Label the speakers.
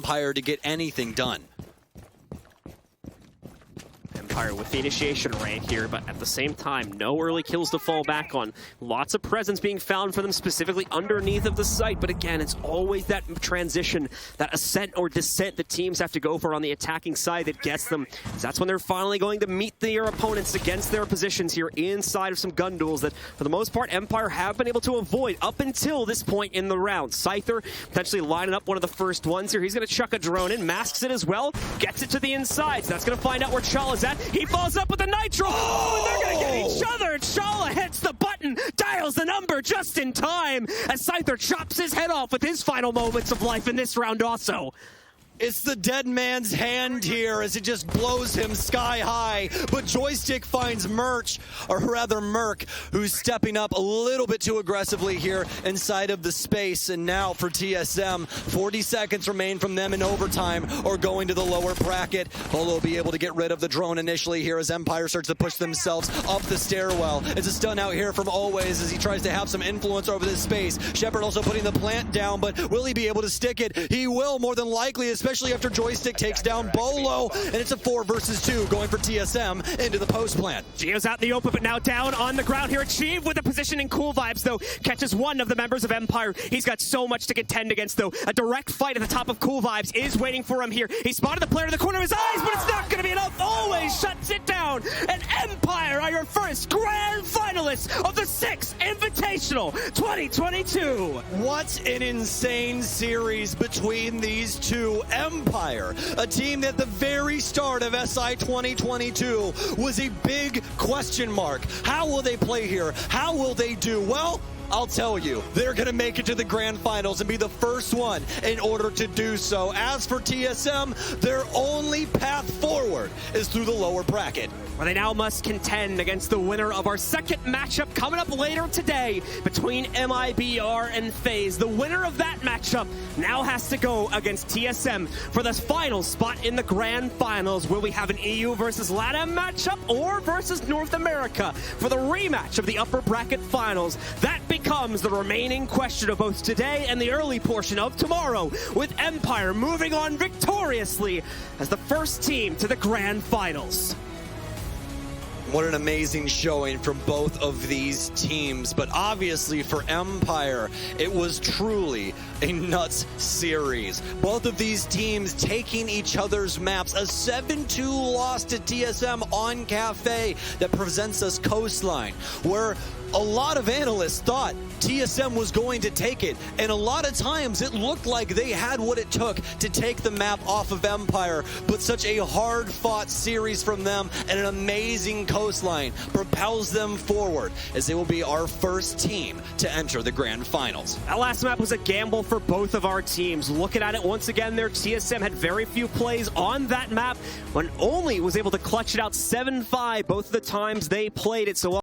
Speaker 1: Empire to get anything done.
Speaker 2: Empire with the initiation right here, but at the same time, no early kills to fall back on. Lots of presence being found for them, specifically underneath of the site, but again, it's always that transition, that ascent or descent that teams have to go for on the attacking side that gets them. That's when they're finally going to meet their opponents against their positions here inside of some gun duels that, for the most part, Empire have been able to avoid up until this point in the round. Scyther potentially lining up one of the first ones here. He's going to chuck a drone in, masks it as well, gets it to the inside. So that's going to find out where Chala's at. He falls up with a nitro. Oh, and they're going to get each other. Chala hits the button, dials the number just in time as Scyther chops his head off with his final moments of life in this round also.
Speaker 1: It's the dead man's hand here as it just blows him sky high. But Joystick finds Merc, who's stepping up a little bit too aggressively here inside of the space. And now for TSM, 40 seconds remain from them in overtime or going to the lower bracket. Holo will be able to get rid of the drone initially here as Empire starts to push themselves up the stairwell. It's a stun out here from Always as he tries to have some influence over this space. Shepard also putting the plant down, but will he be able to stick it? He will, more than likely, especially after Joystick takes down Bolo, and it's a 4 versus 2 going for TSM into the post plant.
Speaker 2: Gio's out in the open, but now down on the ground here. Achieve with a position in Cool Vibes, though. Catches one of the members of Empire. He's got so much to contend against, though. A direct fight at the top of Cool Vibes is waiting for him here. He spotted the player in the corner of his eyes, but it's not going to be enough. Always shuts it down. And Empire are your first grand finalists of the 6th Invitational 2022.
Speaker 1: What an insane series between these two. Empire, a team that at the very start of SI 2022 was a big question mark. How will they play here? How will they do? Well, I'll tell you, they're going to make it to the grand finals and be the first one in order to do so. As for TSM, their only path forward is through the lower bracket,
Speaker 2: where they now must contend against the winner of our second matchup coming up later today between MIBR and FaZe. The winner of that matchup now has to go against TSM for the final spot in the grand finals. Will we have an EU versus LATAM matchup or versus North America for the rematch of the upper bracket finals? That becomes the remaining question of both today and the early portion of tomorrow, with Empire moving on victoriously as the first team to the grand finals.
Speaker 1: What an amazing showing from both of these teams. But obviously for Empire, it was truly a nuts series. Both of these teams taking each other's maps. A 7-2 loss to TSM on Cafe that presents us Coastline, where a lot of analysts thought TSM was going to take it, and a lot of times it looked like they had what it took to take the map off of Empire, but such a hard-fought series from them and an amazing Coastline propels them forward as they will be our first team to enter the grand finals.
Speaker 2: That last map was a gamble for both of our teams. Looking at it once again there, TSM had very few plays on that map, when only was able to clutch it out 7-5 both of the times they played it. So